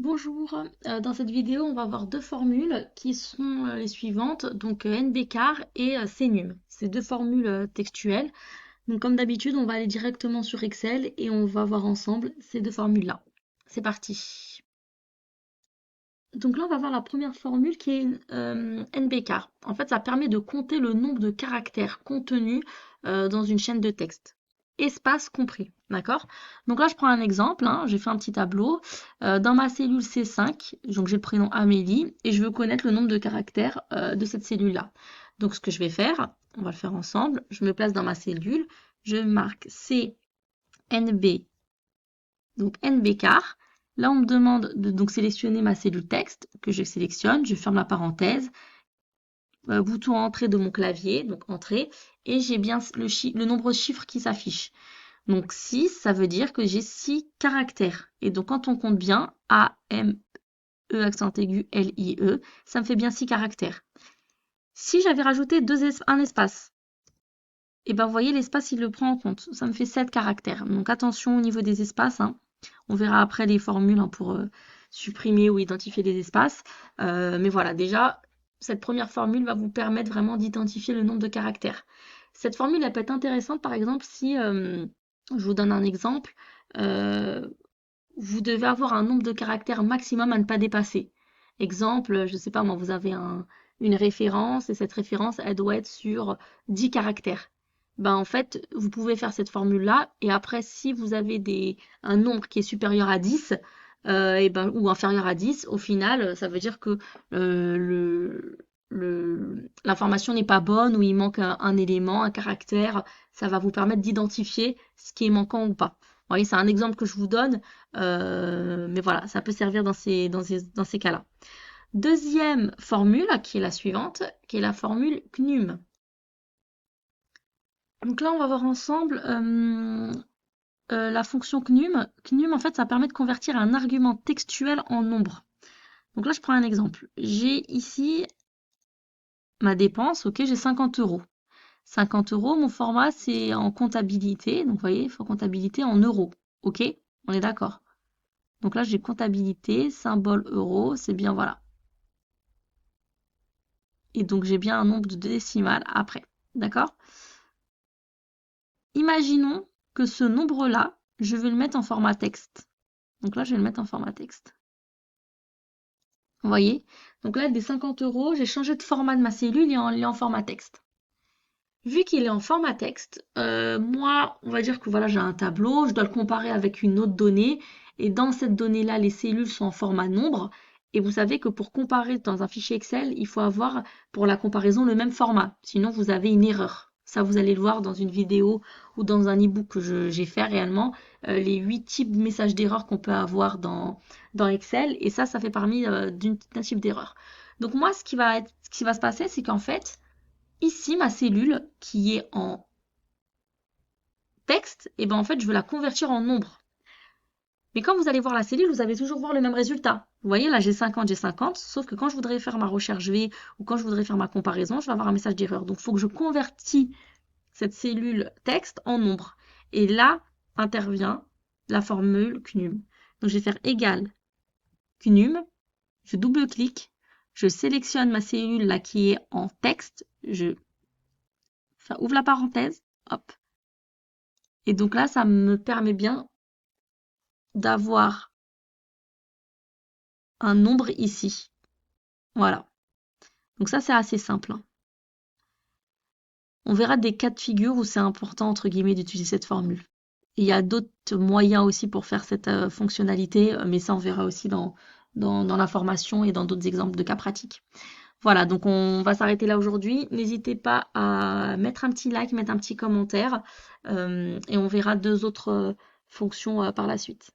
Bonjour, dans cette vidéo on va voir deux formules qui sont les suivantes, donc NBCAR et CNUM. C'est deux formules textuelles. Donc comme d'habitude on va aller directement sur Excel et on va voir ensemble ces deux formules-là. C'est parti. Donc là on va voir la première formule qui est NBCAR. En fait ça permet de compter le nombre de caractères contenus dans une chaîne de texte. Espace compris, d'accord? Donc là, je prends un exemple, hein, j'ai fait un petit tableau. Dans ma cellule C5, donc j'ai le prénom Amélie, et je veux connaître le nombre de caractères de cette cellule-là. Donc ce que je vais faire, on va le faire ensemble, je me place dans ma cellule, je marque CNB, donc NB car. Là, on me demande de donc sélectionner ma cellule texte, que je sélectionne, je ferme la parenthèse, bouton entrée de mon clavier, donc entrée, et j'ai bien le nombre de chiffres qui s'affiche. Donc 6, ça veut dire que j'ai 6 caractères. Et donc quand on compte bien, A, M, E, accent aigu, L, I, E, ça me fait bien 6 caractères. Si j'avais rajouté un espace, et ben vous voyez, l'espace, il le prend en compte. Ça me fait 7 caractères. Donc attention au niveau des espaces, hein. On verra après les formules hein, pour supprimer ou identifier les espaces. Mais voilà, déjà, cette première formule va vous permettre vraiment d'identifier le nombre de caractères. Cette formule, elle peut être intéressante, par exemple, si, je vous donne un exemple, euh, vous devez avoir un nombre de caractères maximum à ne pas dépasser. Exemple, je ne sais pas moi, vous avez une référence et cette référence, elle doit être sur 10 caractères. Ben, en fait, vous pouvez faire cette formule-là et après, si vous avez un nombre qui est supérieur à 10 et ben, ou inférieur à 10, au final, ça veut dire que l'information n'est pas bonne ou il manque un élément, un caractère. Ça va vous permettre d'identifier ce qui est manquant ou pas. Vous voyez, c'est un exemple que je vous donne, mais voilà, ça peut servir dans ces cas-là. Deuxième formule, qui est la suivante, qui est la formule CNUM. Donc là, on va voir ensemble la fonction CNUM. CNUM, en fait, ça permet de convertir un argument textuel en nombre. Donc là, je prends un exemple. J'ai ici ma dépense, ok, j'ai 50 euros. 50 euros, mon format, c'est en comptabilité. Donc, vous voyez, il faut comptabilité en euros. Ok, on est d'accord. Donc là, j'ai comptabilité, symbole euro, c'est bien, voilà. Et donc, j'ai bien un nombre de décimales après. D'accord? Imaginons que ce nombre-là, je vais le mettre en format texte. Donc là, je vais le mettre en format texte. Vous voyez? Donc là, des 50 euros, j'ai changé de format de ma cellule, il est en format texte. Vu qu'il est en format texte, moi, on va dire que voilà, j'ai un tableau, je dois le comparer avec une autre donnée, et dans cette donnée-là, les cellules sont en format nombre, et vous savez que pour comparer dans un fichier Excel, il faut avoir pour la comparaison le même format, sinon vous avez une erreur. Ça, vous allez le voir dans une vidéo ou dans un e-book que j'ai fait réellement, les 8 types de messages d'erreur qu'on peut avoir dans Excel, et ça fait parmi d'un type d'erreur. Donc moi, ce qui va se passer, c'est qu'en fait, ici, ma cellule qui est en texte, et ben en fait, je veux la convertir en nombre. Mais quand vous allez voir la cellule, vous allez toujours voir le même résultat. Vous voyez, là, j'ai 50, sauf que quand je voudrais faire ma recherche V ou quand je voudrais faire ma comparaison, je vais avoir un message d'erreur. Donc, il faut que je convertis cette cellule texte en nombre. Et là intervient la formule CNUM. Donc, je vais faire égal CNUM, je double-clique, je sélectionne ma cellule là qui est en texte, ouvre la parenthèse, hop. Et donc là, ça me permet bien d'avoir un nombre ici. Voilà. Donc ça, c'est assez simple, hein. On verra des cas de figure où c'est important, entre guillemets, d'utiliser cette formule. Il y a d'autres moyens aussi pour faire cette fonctionnalité, mais ça, on verra aussi dans la formation et dans d'autres exemples de cas pratiques. Voilà, donc on va s'arrêter là aujourd'hui. N'hésitez pas à mettre un petit like, mettre un petit commentaire, et on verra deux autres fonctions par la suite.